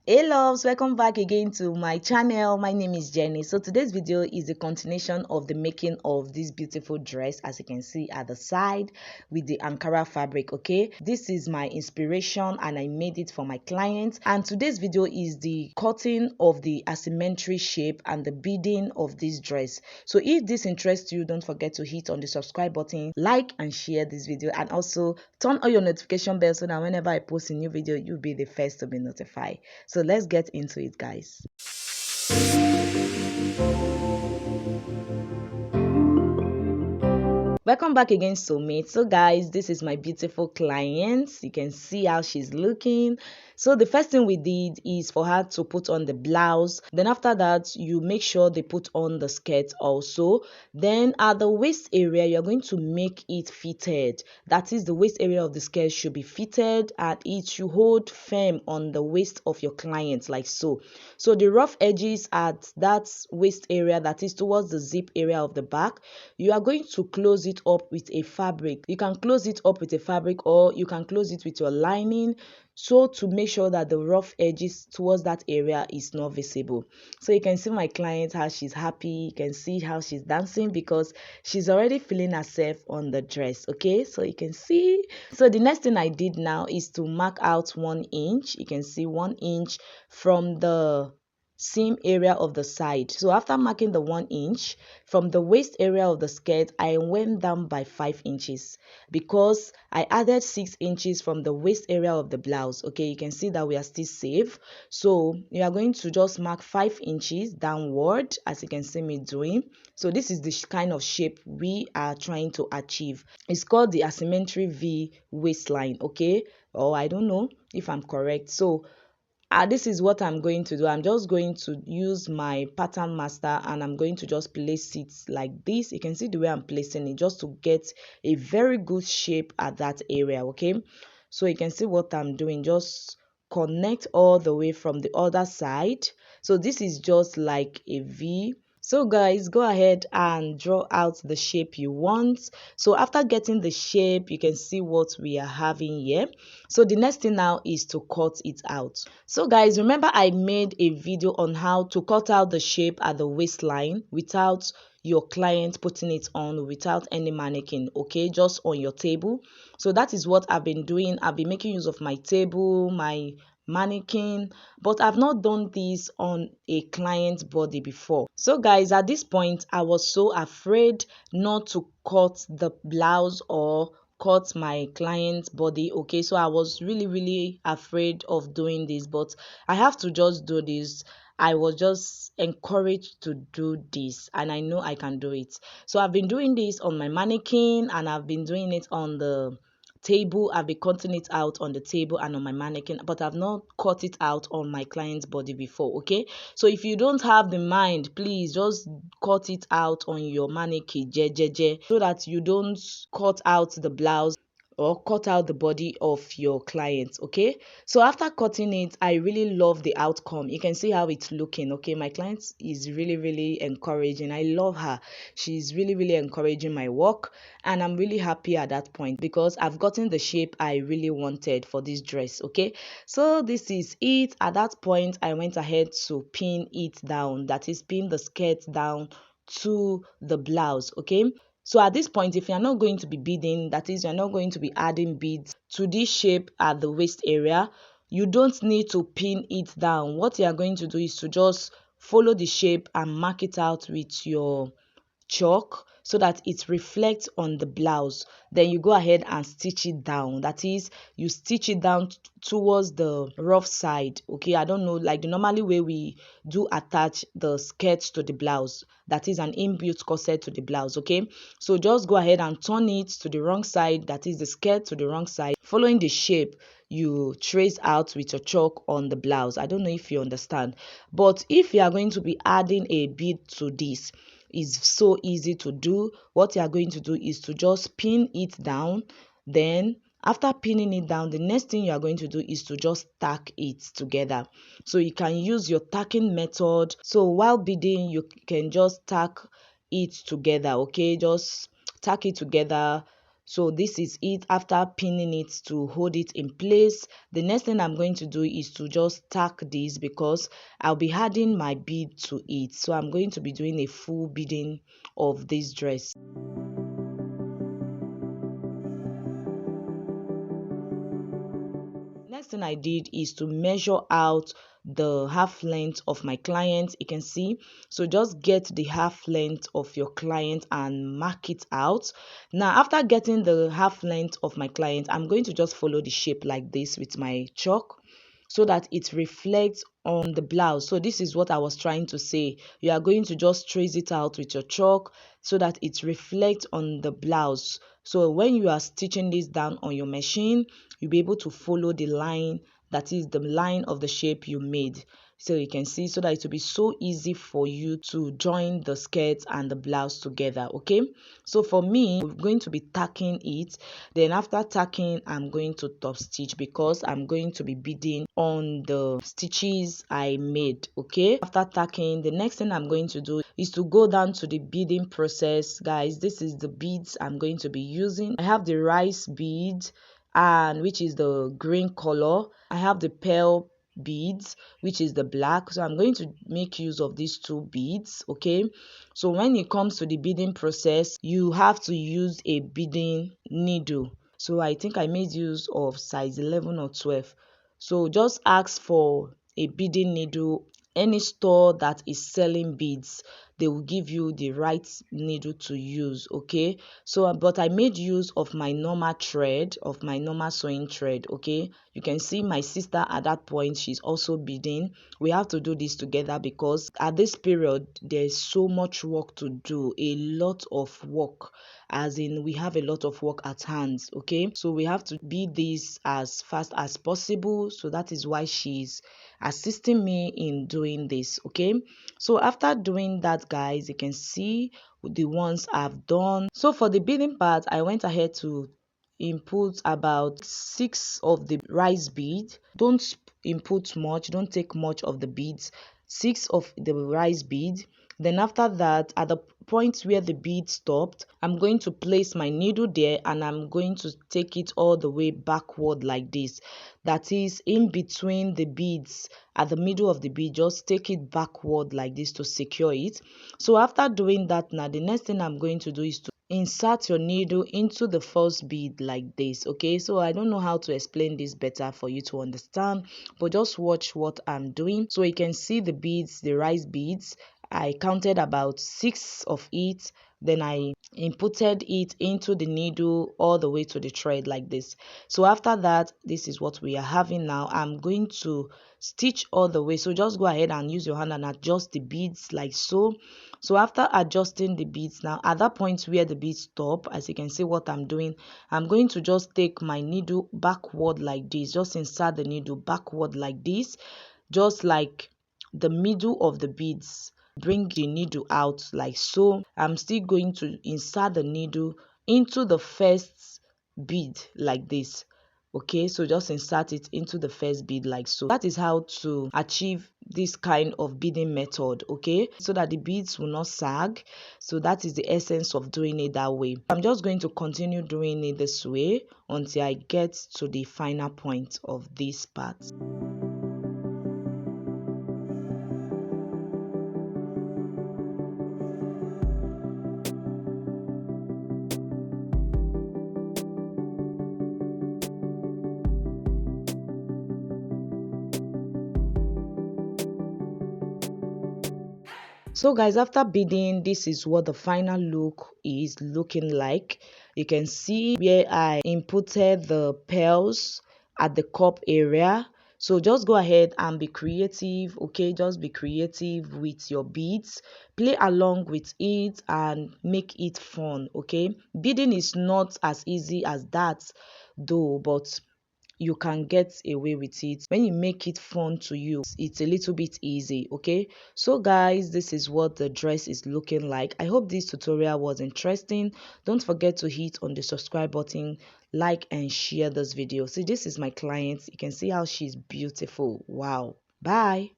Hey loves, welcome back again to my channel. My name is Jenny. So today's video is a continuation of the making of this beautiful dress, as you can see at the side with the Ankara fabric. Okay, this is my inspiration and I made it for my clients, and today's video is the cutting of the asymmetric shape and the beading of this dress. So if this interests you, don't forget to hit on the subscribe button, like and share this video, and also turn on your notification bell so that whenever I post a new video, you'll be the first to be notified. So let's get into it, guys. Welcome back again, soulmate. So guys, this is my beautiful client. You can see how she's looking. So the first thing we did is for her to put on the blouse. Then after that, you make sure they put on the skirt also. Then at the waist area, you're going to make it fitted. That is, the waist area of the skirt should be fitted and it should hold firm on the waist of your client, like so. So the rough edges at that waist area, that is towards the zip area of the back, you are going to close it up with a fabric. You can close it up with a fabric or you can close it with your lining, so to make sure that the rough edges towards that area is not visible. So you can see my client, how she's happy. You can see how she's dancing because she's already feeling herself on the dress. Okay, so you can see. So the next thing I did now is to mark out 1 inch. You can see 1 inch from the seam area of the side. So after marking the 1 inch from the waist area of the skirt, I went down by 5 inches because I added 6 inches from the waist area of the blouse. Okay, you can see that we are still safe. So you are going to just mark 5 inches downward, as you can see me doing. So this is the kind of shape we are trying to achieve. It's called the asymmetric V waistline. Okay, or I don't know if I'm correct. So this is what I'm going to do. I'm just going to use my pattern master and I'm going to just place it like this. You can see the way I'm placing it, just to get a very good shape at that area. Okay, so you can see what I'm doing. Just connect all the way from the other side. So this is just like a V. So guys, go ahead and draw out the shape you want. So after getting the shape, you can see what we are having here. So the next thing now is to cut it out. So guys, remember I made a video on how to cut out the shape at the waistline without your client putting it on, without any mannequin. Okay, just on your table. So that is what I've been doing. I've been making use of my table, my mannequin, but I've not done this on a client's body before. So guys, at this point I was so afraid not to cut the blouse or cut my client's body. Okay, so I was really afraid of doing this, but I have to just do this. I was just encouraged to do this and I know I can do it. So I've been doing this on my mannequin and I've been doing it on the table. I've been cutting it out on the table and on my mannequin, but I've not cut it out on my client's body before. Okay, so if you don't have the mind, please just cut it out on your mannequin so that you don't cut out the blouse or cut out the body of your client. Okay, so after cutting it, I really love the outcome. You can see how it's looking. Okay, my client is really encouraging. I love her. She's really encouraging my work and I'm really happy at that point because I've gotten the shape I really wanted for this dress. Okay, so this is it. At that point, I went ahead to pin it down, that is, pin the skirt down to the blouse. Okay, so at this point, if you're not going to be beading, that is, you're not going to be adding beads to this shape at the waist area, you don't need to pin it down. What you are going to do is to just follow the shape and mark it out with your chalk so that it reflects on the blouse. Then you go ahead and stitch it down. That is, you stitch it down towards the rough side. Okay, I don't know, like the normally way we do attach the skirt to the blouse, that is an inbuilt corset to the blouse. Okay, so just go ahead and turn it to the wrong side, that is the skirt to the wrong side, following the shape you trace out with your chalk on the blouse. I don't know if you understand, but if you are going to be adding a bead to this, is so easy to do. What you are going to do is to just pin it down. Then after pinning it down, the next thing you are going to do is to just tack it together. So you can use your tacking method. So while beading, you can just tack it together. Okay, just tack it together. So this is it. After pinning it to hold it in place, the next thing I'm going to do is to just tack this because I'll be adding my bead to it. So I'm going to be doing a full beading of this dress. Next thing I did is to measure out the half length of my client. You can see, so just get the half length of your client and mark it out. Now after getting the half length of my client, I'm going to just follow the shape like this with my chalk so that it reflects on the blouse. So this is what I was trying to say. You are going to just trace it out with your chalk so that it reflects on the blouse. So when you are stitching this down on your machine, you'll be able to follow the line, that is the line of the shape you made. So you can see, so that it will be so easy for you to join the skirt and the blouse together. Okay, so for me, we're going to be tacking it. Then after tacking, I'm going to top stitch because I'm going to be beading on the stitches I made. Okay, after tacking, the next thing I'm going to do is to go down to the beading process. Guys, this is the beads I'm going to be using. I have the rice bead, and which is the green color. I have the pearl beads, which is the black. So I'm going to make use of these two beads. Okay, so when it comes to the beading process, you have to use a beading needle. So I think I made use of size 11 or 12. So just ask for a beading needle. Any store that is selling beads, they will give you the right needle to use. Okay, so but I made use of my normal thread, of my normal sewing thread. Okay, you can see my sister at that point, she's also beading. We have to do this together because at this period there's so much work to do, a lot of work, as in we have a lot of work at hand. Okay, so we have to bead this as fast as possible. So that is why she's assisting me in doing this. Okay, so after doing that, guys, you can see the ones I've done. So for the beading part, I went ahead to input about 6 of the rice bead. Don't input much, don't take much of the beads. 6 of the rice bead. Then after that, at the point where the bead stopped, I'm going to place my needle there and I'm going to take it all the way backward like this. That is in between the beads, at the middle of the bead, just take it backward like this to secure it. So after doing that, now the next thing I'm going to do is to insert your needle into the first bead like this. Okay, so I don't know how to explain this better for you to understand, but just watch what I'm doing. So you can see the beads, the rice beads. I counted about 6 of it. Then I inputted it into the needle all the way to the thread like this. So after that, this is what we are having now. I'm going to stitch all the way. So just go ahead and use your hand and adjust the beads like so. So after adjusting the beads, now at that point where the beads stop, as you can see what I'm doing, I'm going to just take my needle backward like this. Just insert the needle backward like this, just like the middle of the beads. Bring the needle out like so. I'm still going to insert the needle into the first bead like this. Okay, so just insert it into the first bead like so. That is how to achieve this kind of beading method. Okay, so that the beads will not sag. So that is the essence of doing it that way. I'm just going to continue doing it this way until I get to the final point of this part. So guys, after beading, this is what the final look is looking like. You can see where I inputted the pearls at the cup area. So just go ahead and be creative. Okay, just be creative with your beads, play along with it and make it fun. Okay, beading is not as easy as that though, but you can get away with it. When you make it fun to you, it's a little bit easy. Okay, so guys, this is what the dress is looking like. I hope this tutorial was interesting. Don't forget to hit on the subscribe button, like and share this video. See, this is my client. You can see how she's beautiful. Wow. Bye.